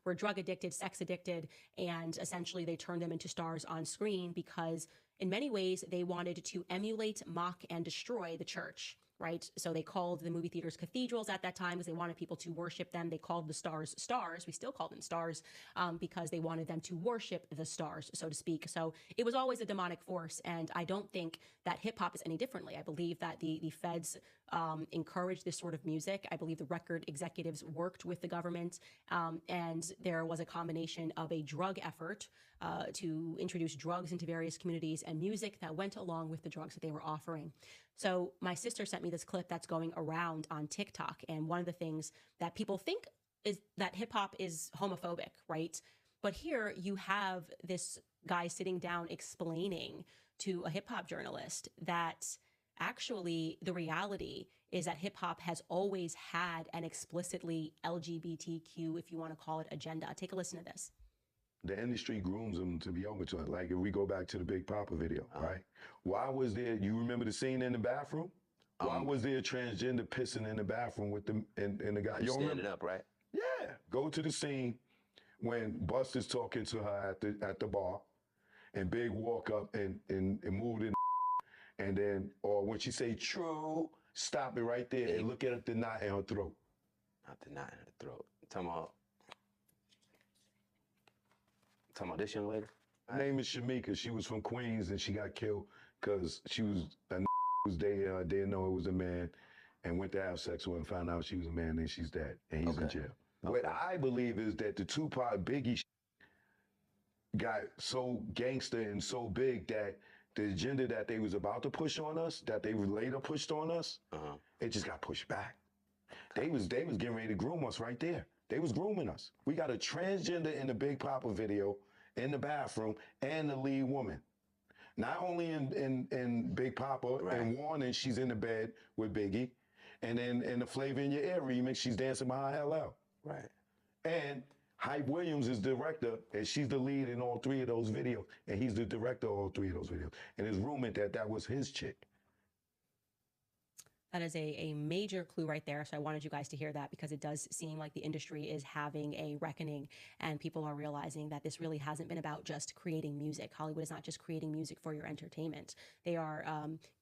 were drug addicted, sex addicted, and essentially they turned them into stars on screen because in many ways they wanted to emulate, mock, and destroy the church. Right? So they called the movie theaters cathedrals at that time because they wanted people to worship them. They called the stars stars. We still call them stars because they wanted them to worship the stars, so to speak. So it was always a demonic force. And I don't think that hip hop is any differently. I believe that the feds encouraged this sort of music. I believe the record executives worked with the government. And there was a combination of a drug effort to introduce drugs into various communities and music that went along with the drugs that they were offering. So my sister sent me this clip that's going around on TikTok. And one of the things that people think is that hip hop is homophobic, right? But here you have this guy sitting down explaining to a hip hop journalist that actually the reality is that hip hop has always had an explicitly LGBTQ, if you want to call it, agenda. Take a listen to this. The industry grooms them to be open to it. Like if we go back to the Big Papa video, right? Why was there, you remember the scene in the bathroom? Why was there a transgender pissing in the bathroom with the, and the guy? You standing up, right? Yeah. Go to the scene when Buster's talking to her at the bar and Big walk up and move in and then, or when she say true, stop it right there and look at the knot in her throat. Not the knot in her throat. Talking about this young lady? Her name is Shamika. She was from Queens and she got killed because she was dating her, didn't know it was a man, and went to have sex with her and found out she was a man and she's dead and he's in jail. What I believe is that the Tupac Biggie got so gangster and so big that the agenda that they was about to push on us, that they later pushed on us, it just got pushed back. They was getting ready to groom us right there. They was grooming us. We got a transgender in the Big Papa video in the bathroom and the lead woman. Not only in Big Papa and Warning, she's in the bed with Biggie. And then in the Flavor in Your Ear remix, she's dancing behind LL. Right. And Hype Williams is director, and she's the lead in all three of those videos. And he's the director of all three of those videos. And it's rumored that that was his chick. That is a major clue right there. So I wanted you guys to hear that because it does seem like the industry is having a reckoning and people are realizing that this really hasn't been about just creating music. Hollywood is not just creating music for your entertainment. They are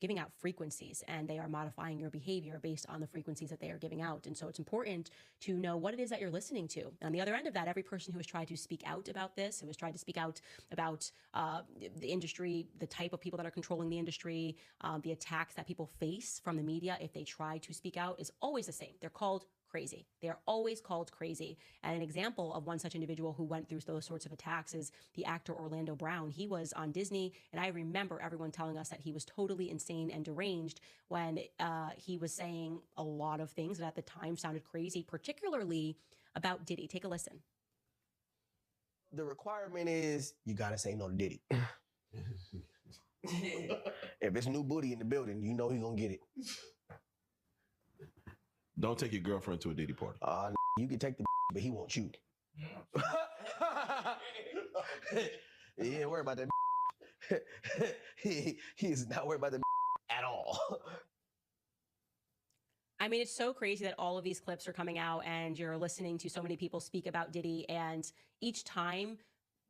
giving out frequencies and they are modifying your behavior based on the frequencies that they are giving out. And so it's important to know what it is that you're listening to. On the other end of that, every person who has tried to speak out about this, who has tried to speak out about the industry, the type of people that are controlling the industry, the attacks that people face from the media, if they try to speak out, is always the same. They're called crazy. They are always called crazy. And an example of one such individual who went through those sorts of attacks is the actor Orlando Brown. He was on Disney, and I remember everyone telling us that he was totally insane and deranged when he was saying a lot of things that at the time sounded crazy, particularly about Diddy. Take a listen. The requirement is you gotta say no to Diddy. If it's new booty in the building, you know he's gonna get it. Don't take your girlfriend to a Diddy party. You can take the but he won't you. He ain't worried about that. He is not worried about the at all. I mean, it's so crazy that all of these clips are coming out and you're listening to so many people speak about Diddy, and each time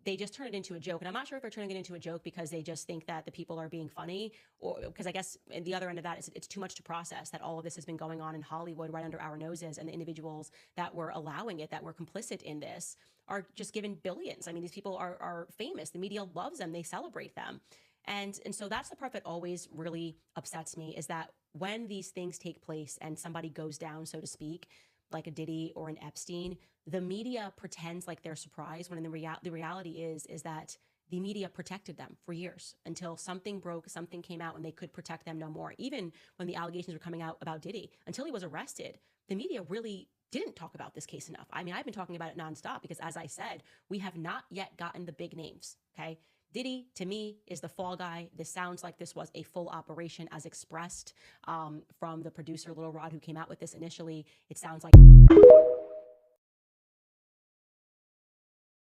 they just turn it into a joke. And I'm not sure if they're turning it into a joke because they just think that the people are being funny, or because I guess the other end of that is it's too much to process that all of this has been going on in Hollywood right under our noses, and the individuals that were allowing it, that were complicit in this, are just given billions. I mean, these people are famous. The media loves them. They celebrate them. And so that's the part that always really upsets me, is that when these things take place and somebody goes down, so to speak, like a Diddy or an Epstein, the media pretends like they're surprised, when in the reality is that the media protected them for years until something broke, something came out, and they could protect them no more. Even when the allegations were coming out about Diddy, until he was arrested, the media really didn't talk about this case enough. I mean, I've been talking about it nonstop because, as I said, we have not yet gotten the big names, okay? Diddy, to me, is the fall guy. This sounds like this was a full operation as expressed from the producer, Lil Rod, who came out with this initially. It sounds like